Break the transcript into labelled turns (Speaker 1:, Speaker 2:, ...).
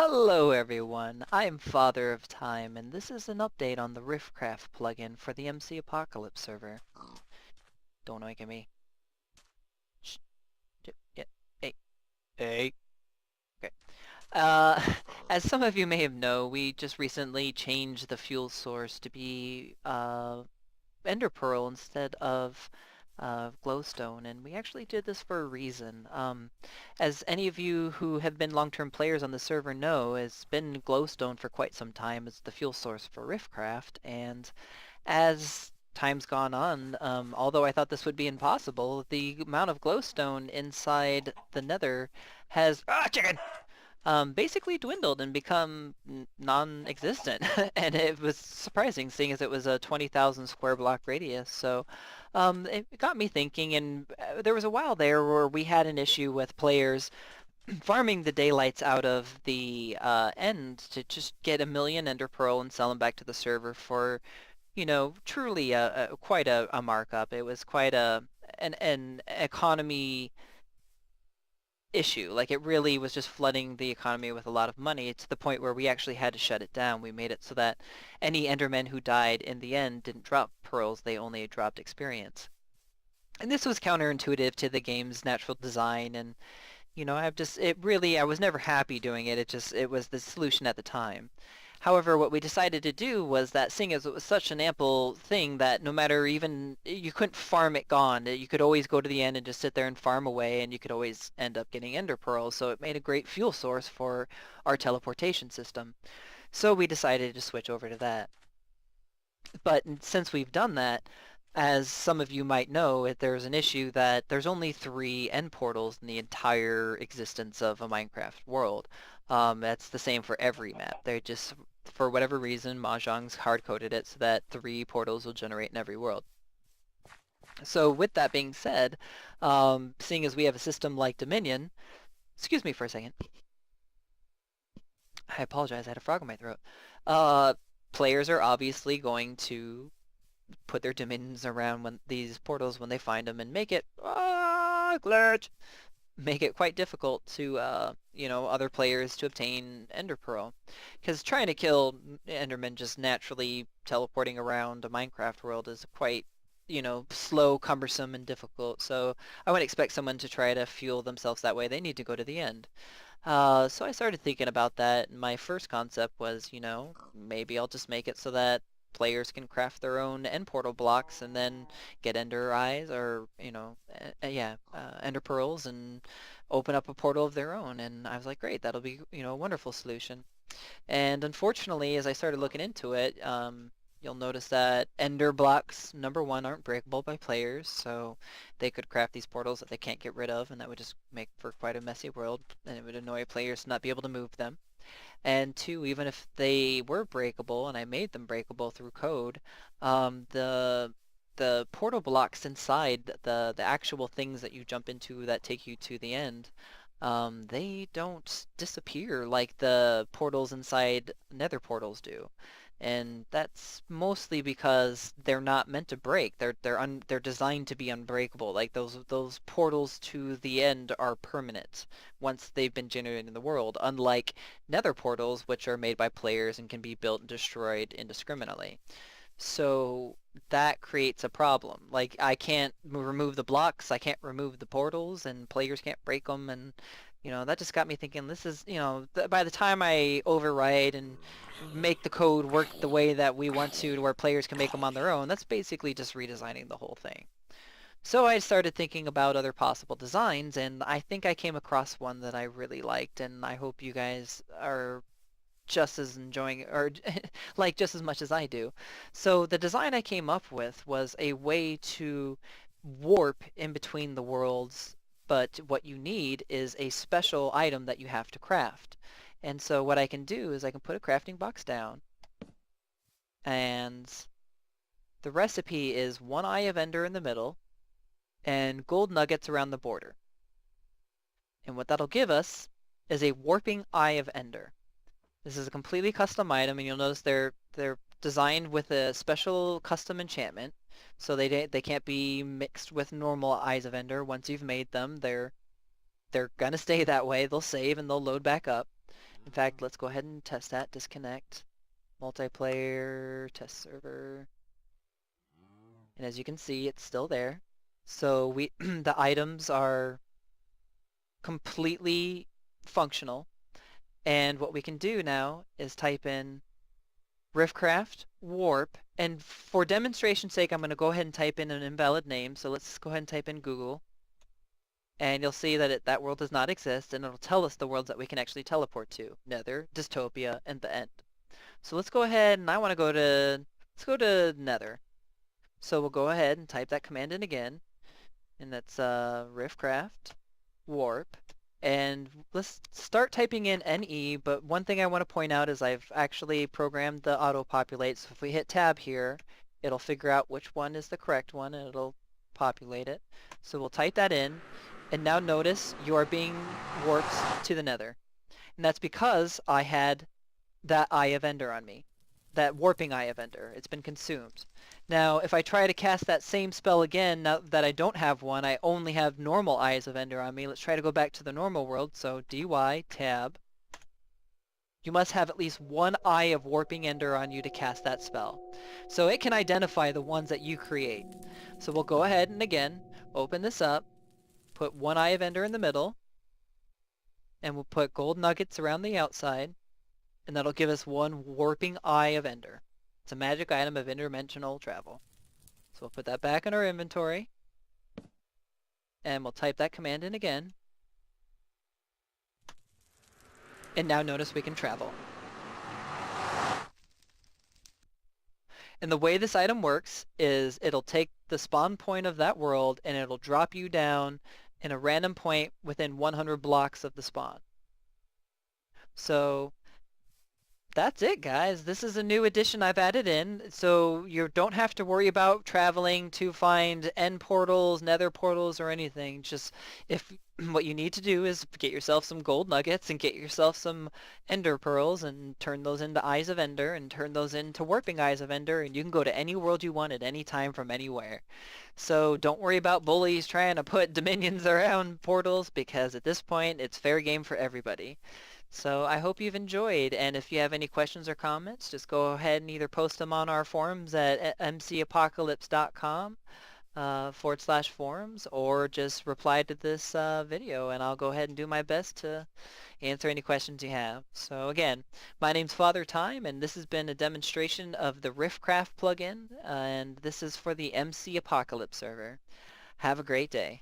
Speaker 1: Hello everyone, I'm Father of Time, and this is an update on the Riftcraft plugin for the MC Apocalypse server. Don't oink at me. Shh. Yeah. Hey. Hey. Okay. Uh, as some of you may have known, we just recently changed the fuel source to be, ender pearl instead of glowstone, and we actually did this for a reason. As any of you who have been long-term players on the server know, it's been glowstone for quite some time as the fuel source for Riftcraft, and as time's gone on, although I thought this would be impossible, the amount of glowstone inside the nether has chicken basically dwindled and become non-existent. And it was surprising seeing as it was a 20,000 square block radius. So it got me thinking, and there was a while there where we had an issue with players farming the daylights out of the end to just get a million ender pearl and sell them back to the server for, truly quite a markup. It was quite an economy issue. Like, it really was just flooding the economy with a lot of money to the point where we actually had to shut it down. We made it so that any Endermen who died in the end didn't drop pearls, they only dropped experience. And this was counterintuitive to the game's natural design, and I was never happy doing it. It was the solution at the time. However, what we decided to do was that seeing as it was such an ample thing that no matter, even you couldn't farm it gone. You could always go to the end and just sit there and farm away, and you could always end up getting ender pearls. So it made a great fuel source for our teleportation system. So we decided to switch over to that. But since we've done that, as some of you might know, there's an issue that there's only 3 end portals in the entire existence of a Minecraft world. That's the same for every map. They just, for whatever reason, Mahjong's hard-coded it so that 3 portals will generate in every world. So with that being said, seeing as we have a system like Dominion, excuse me for a second. I apologize, I had a frog in my throat. Players are obviously going to put their dominions around these portals when they find them and make it glitch, make it quite difficult to other players to obtain ender pearl, because trying to kill endermen just naturally teleporting around a Minecraft world is quite slow, cumbersome, and difficult. So I wouldn't expect someone to try to fuel themselves that way. They need to go to the end. So I started thinking about that, and my first concept was, maybe I'll just make it so that players can craft their own end portal blocks and then get ender eyes or, ender pearls and open up a portal of their own. And I was like, great, that'll be, a wonderful solution. And unfortunately, as I started looking into it, you'll notice that ender blocks, number one, aren't breakable by players, so they could craft these portals that they can't get rid of, and that would just make for quite a messy world, and it would annoy players to not be able to move them. And two, even if they were breakable, and I made them breakable through code, the portal blocks inside the actual things that you jump into that take you to the end, they don't disappear like the portals inside nether portals do. And that's mostly because they're not meant to break. They're designed to be unbreakable. Like those portals to the end are permanent once they've been generated in the world, unlike nether portals, which are made by players and can be built and destroyed indiscriminately. So that creates a problem. Like, I can't remove the blocks, I can't remove the portals, and players can't break them, and that just got me thinking, this is, by the time I override and make the code work the way that we want to where players can make them on their own, that's basically just redesigning the whole thing. So I started thinking about other possible designs, and I think I came across one that I really liked, and I hope you guys are just as enjoying or like just as much as I do. So the design I came up with was a way to warp in between the worlds, but what you need is a special item that you have to craft. And so what I can do is I can put a crafting box down, and the recipe is 1 eye of ender in the middle and gold nuggets around the border. And what that'll give us is a warping eye of ender. This is a completely custom item, and you'll notice they're designed with a special custom enchantment, so they can't be mixed with normal eyes of ender. Once you've made them, they're gonna stay that way. They'll save and they'll load back up. In fact, let's go ahead and test that. Disconnect. Multiplayer, test server. And as you can see, it's still there. So the items are completely functional. And what we can do now is type in Riftcraft, warp, and for demonstration's sake, I'm going to go ahead and type in an invalid name. So let's go ahead and type in Google. And you'll see that that world does not exist, and it'll tell us the worlds that we can actually teleport to. Nether, Dystopia, and the End. So let's go ahead, and let's go to Nether. So we'll go ahead and type that command in again, and that's Riftcraft, warp, and let's start typing in NE, but one thing I want to point out is I've actually programmed the auto-populate, so if we hit tab here, it'll figure out which one is the correct one, and it'll populate it. So we'll type that in, and now notice you are being warped to the Nether. And that's because I had that Eye of Ender on me. That warping Eye of Ender. It's been consumed. Now, if I try to cast that same spell again, now that I don't have one, I only have normal Eyes of Ender on me. Let's try to go back to the normal world. So DY, tab. You must have at least one Eye of Warping Ender on you to cast that spell. So it can identify the ones that you create. So we'll go ahead and again, open this up, put one Eye of Ender in the middle, and we'll put gold nuggets around the outside, and that'll give us one Warping Eye of Ender. It's a magic item of interdimensional travel. So we'll put that back in our inventory, and we'll type that command in again. And now notice we can travel. And the way this item works is it'll take the spawn point of that world and it'll drop you down in a random point within 100 blocks of the spawn. So that's it, guys. This is a new addition I've added in, so you don't have to worry about traveling to find end portals, nether portals, or anything. Just what you need to do is get yourself some gold nuggets and get yourself some ender pearls and turn those into Eyes of Ender and turn those into warping Eyes of Ender, and you can go to any world you want at any time from anywhere. So don't worry about bullies trying to put dominions around portals, because at this point it's fair game for everybody. So I hope you've enjoyed, and if you have any questions or comments, just go ahead and either post them on our forums at mcapocalypse.com /forums, or just reply to this video, and I'll go ahead and do my best to answer any questions you have. So again, my name's Father Time, and this has been a demonstration of the Riftcraft plugin, and this is for the MC Apocalypse server. Have a great day.